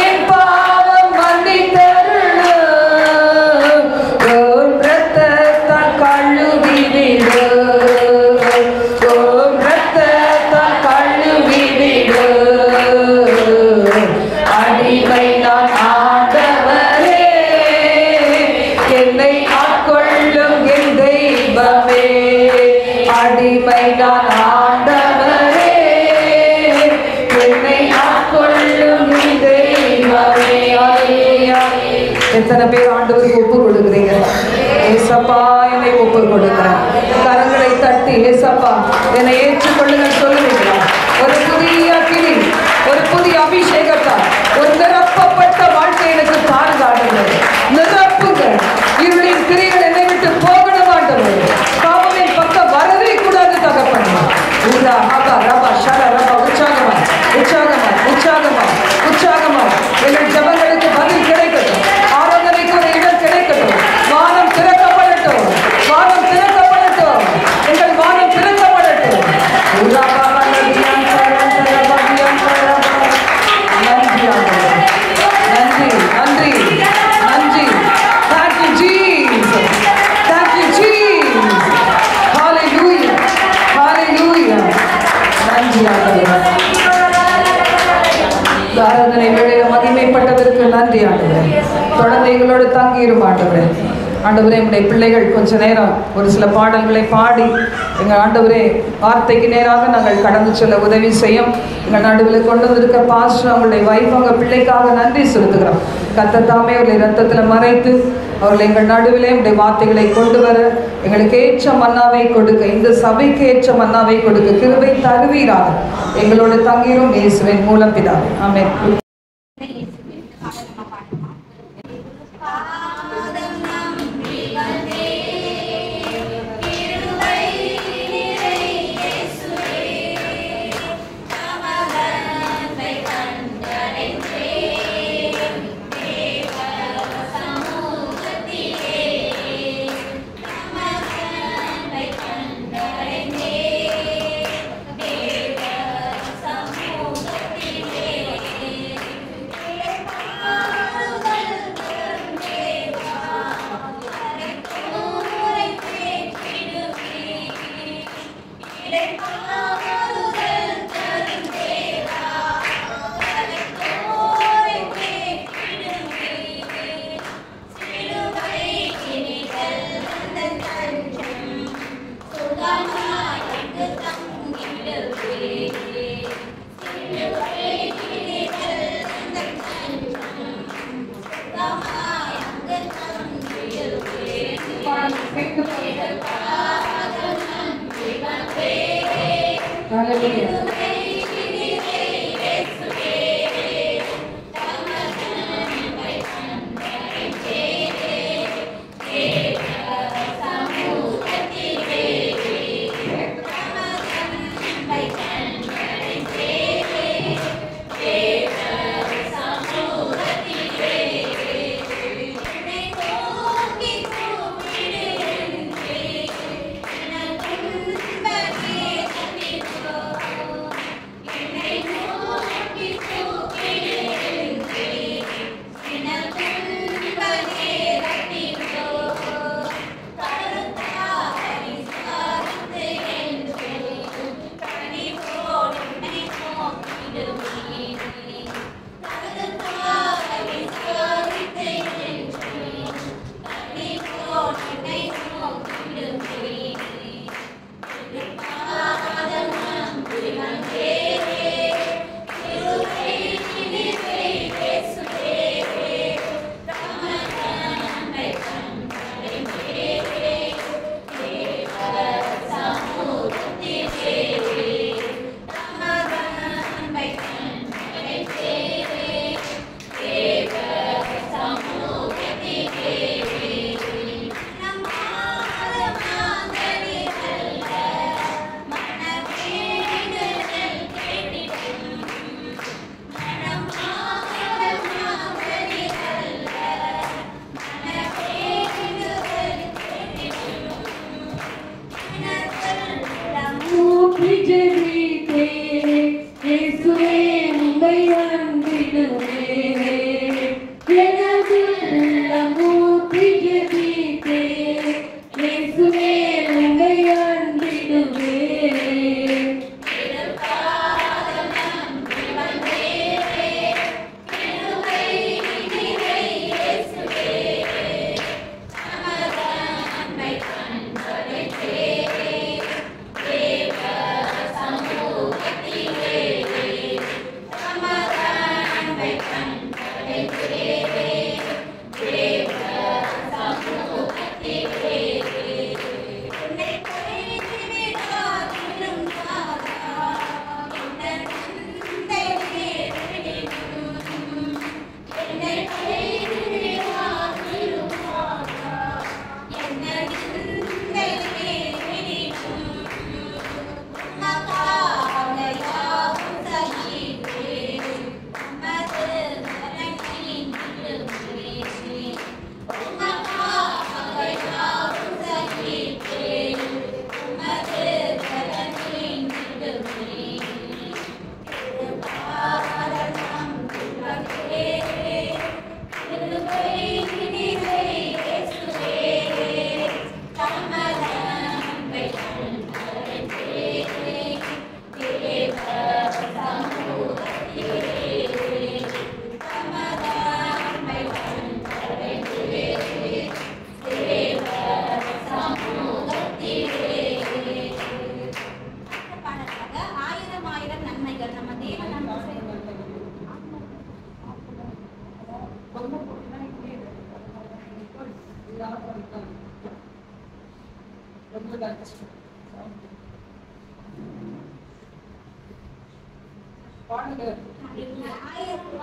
S1: என் பாவம் மன்னித்தருளும், உம் இரத்தத்தால் கழுவிவிடு, உம் இரத்தத்தால் கழுவிவிடு, அடிமை நான் ஆண்டவரே, என்னை ஆட்கொள்ளும் என் தெய்வமே, அடிமை நான் ஆண்டவரே, என்னை ஆட்கொள்ளும் என் தெய்வமே. அல்லேலூயா. எத்தனை பேர் ஆண்டவருக்கு ஒப்பு கொடுக்குறீங்க? ஏசப்பா என்னை ஒப்பு கொடுக்கிறேன். கரங்களை தட்டி ஏசப்பா என்னை ஏற்றுக்கொள்ளுங்க சொல்லுவீங்களா? ஒரு புதிய கிளி, ஒரு புதிய அபிஷேகத்தால் ஒரு நிரப்பப்பட்ட வாழ்க்கை எனக்கு தாழ்ந்தாடுங்க, நிரப்புங்க. இருளின் கிரிகள் என்னை விட்டு போகணும் ஆண்டவரே, பாவமின் பக்கம் வரவே கூடாது தகப்பனே. ஊரா ஹபா ரபா ஷர ரபா, உற்சாகமா உற்சாகமா உற்சாகமா உற்சாகமா எங்கள் ஜபங்களுக்கு பதில் கிடைக்கட்டும், ஆராதனைக்கு ஒரு இடம் கிடைக்கட்டும், வானம் திறக்கப்படட்டும், வானம் திறக்கப்படட்டும், எங்கள் வானம் திறக்கப்படட்டும். ஊரா பாபா நதியான் சரம் சரபதியான் சரபா. நன்றி ஆண்டவரே, நன்றி நன்றி நன்றி. Thank you Jesus, thank you Jesus, hallelujah hallelujah. நன்றி ஆண்டவரே. ஆராதனை வேளையில மகிமைப்பட்டதற்கு நன்றி ஆண்டவரே. தொடர்ந்து எங்களோடு தங்கியிரும் ஆண்டவரே. ஆண்டவரே, என்னுடைய பிள்ளைகள் கொஞ்ச நேரம் ஒரு சில பாடல்களை பாடி எங்கள் ஆண்டவரே வார்த்தைக்கு நேராக நாங்கள் கடந்து செல்ல உதவி செய்யும். எங்கள் நடுவில் கொண்டு வந்திருக்க பாஸ்டர் அவங்களுடைய வைஃப் அவங்க பிள்ளைக்காக நன்றி செலுத்துகிறோம். கர்த்தர் தாமே அவர்களை இரத்தத்தில் மறைத்து அவர்கள் எங்கள் நடுவிலே உடைய வார்த்தைகளை கொண்டு வர எங்களுக்கு ஏற்ற மன்னாவை கொடுக்க, இந்த சபைக்கு ஏற்ற மன்னாவை கொடுக்க கிருபை தருவீராக. எங்களோடு தங்கிரும் இயேசுவின் மூலம் பிதாவே, ஆமென்.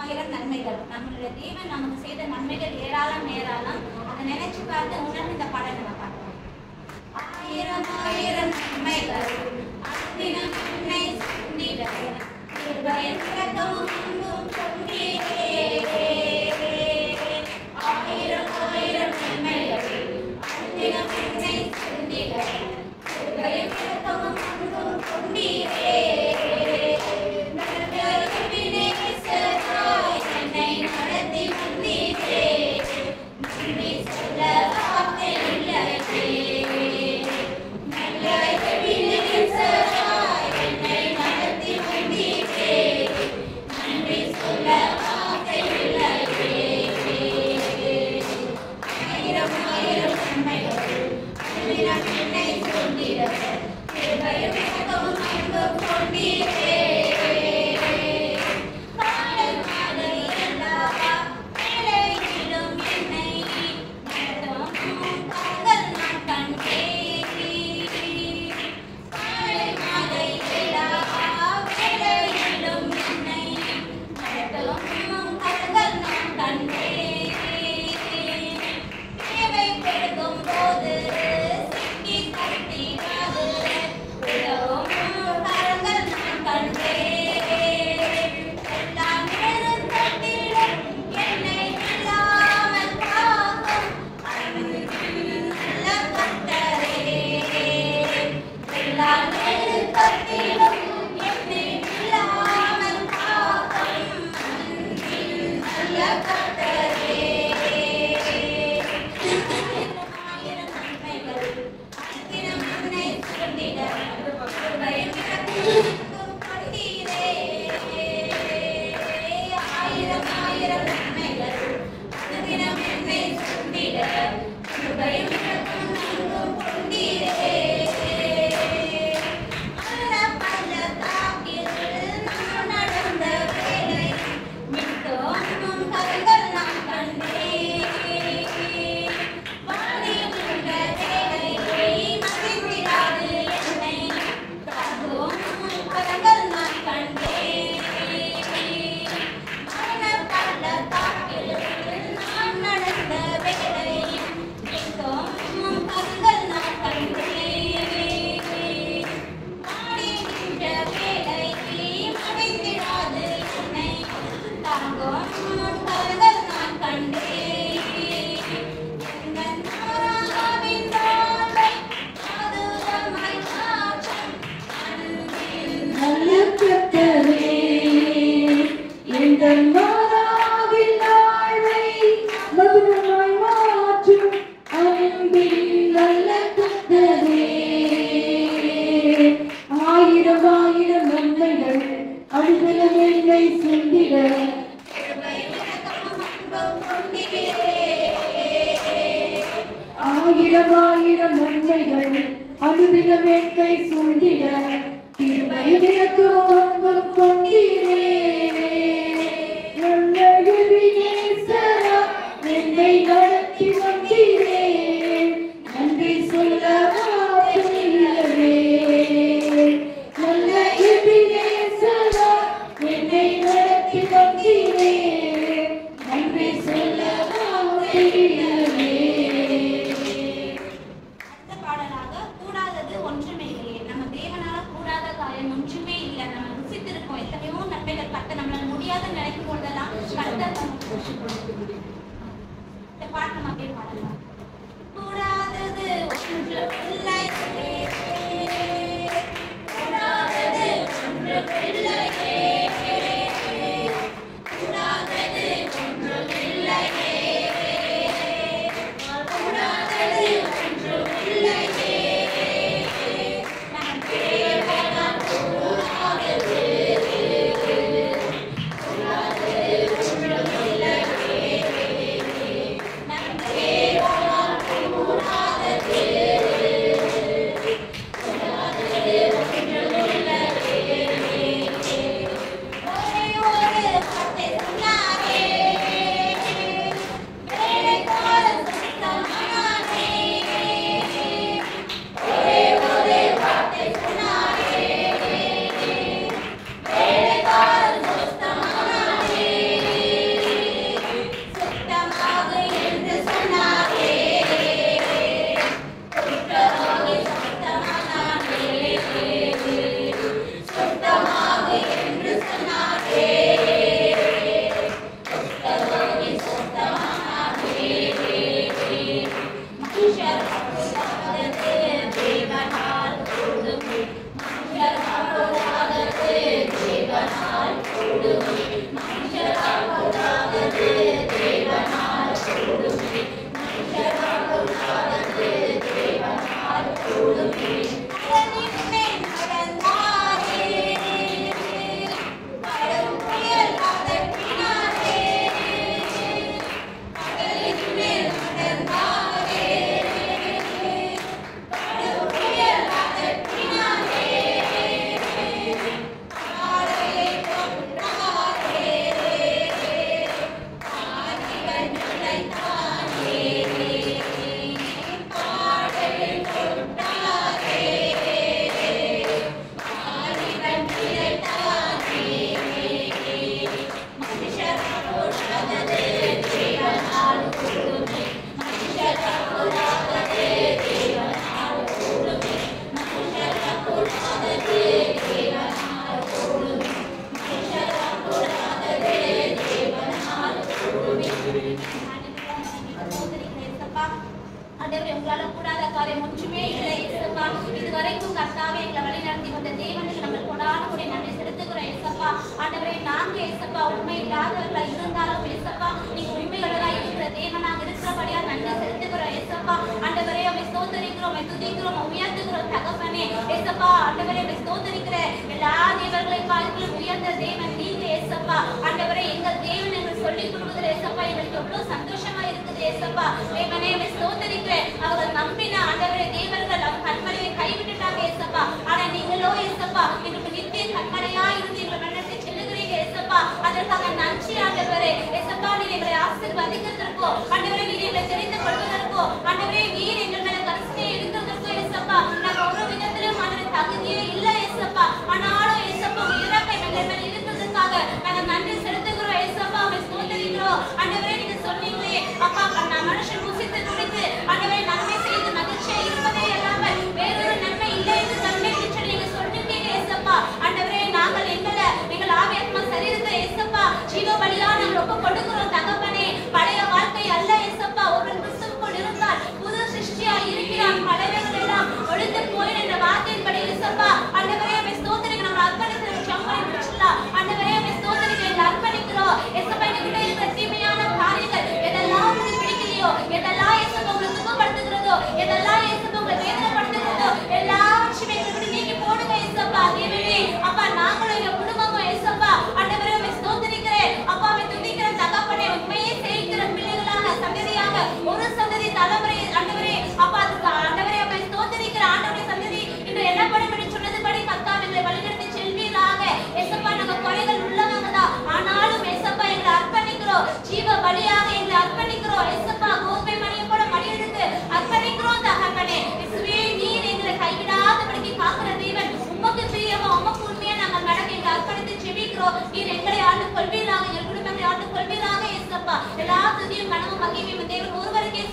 S2: ஆயிரம் நன்மைகள். நம்மளுடைய தேவன் நமக்கு செய்த நன்மைகள் ஏராளம் ஏராளம். அதை நினைச்சு பார்த்து உணர்ந்து இந்த பாடலை நம்ம பார்க்கலாம். ஆயிரம் ஆயிரம் நன்மைகள் அன்பினம் உன்னை சுண்டிட கிருபையின் இரக்கமும் அன்பும் கொண்டீரே. ஆயிரம் ஆயிரம் நன்மைகள் அன்பினம் உன்னை சுண்டிட கிருபையின் இரக்கமும் அன்பும் கொண்டீரே. என்னை நடத்தி வந்தீரே. நன்றி சொல்ல வார்த்தை இல்லையே. என்னை நடத்தி வந்தீரே. நன்றி சொல்ல வார்த்தை இல்லையே. ஆயிரம் ஆயிரம் நன்மைகள் அன்பினம் என்னை சொல்லிட கிருபையும் இரக்கமும் அன்பும் கொண்டீரே.
S3: ஆயிரம் நன்மைகள் அனுதினம் என்னை சூழ்ந்திட கிருபையும் இரக்கமும் அன்பும் கொண்டீரே. நல்ல எபினேசரா என்னை நடத்தி வந்தீரே. நன்றி சொல்ல வார்த்தை இல்லையே. நல்ல எபினேசரா என்னை நடத்தி வந்தீரே. நன்றி சொல்ல வார்த்தை இல்லையே.
S2: ஒன்றுமே இல்லையே. நம்ம தேவனால கூடாத காரியம் ஒன்றுமே இல்லை. நம்ம ருசித்திருக்கோம். எத்தனையோ நன்மைகள் கட்ட நம்மளால முடியாத நினைக்கும் போதெல்லாம் இந்த பாட்டு நம்ம அப்படியே பாடலாம். கூடாதது ஒன்று இல்லையே. கூடாதது ஒன்று இல்லையே. கூடாதது ஒன்று இல்லையே. கூடாதது ஒன்று இல்லையே.
S3: Hey!
S2: ஒருவருக்கே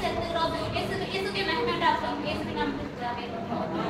S2: செலுத்துகிறோம். இயேசுவே மகிமை உண்டாகட்டும். இயேசுவின் நாமத்தில் பிதாவே.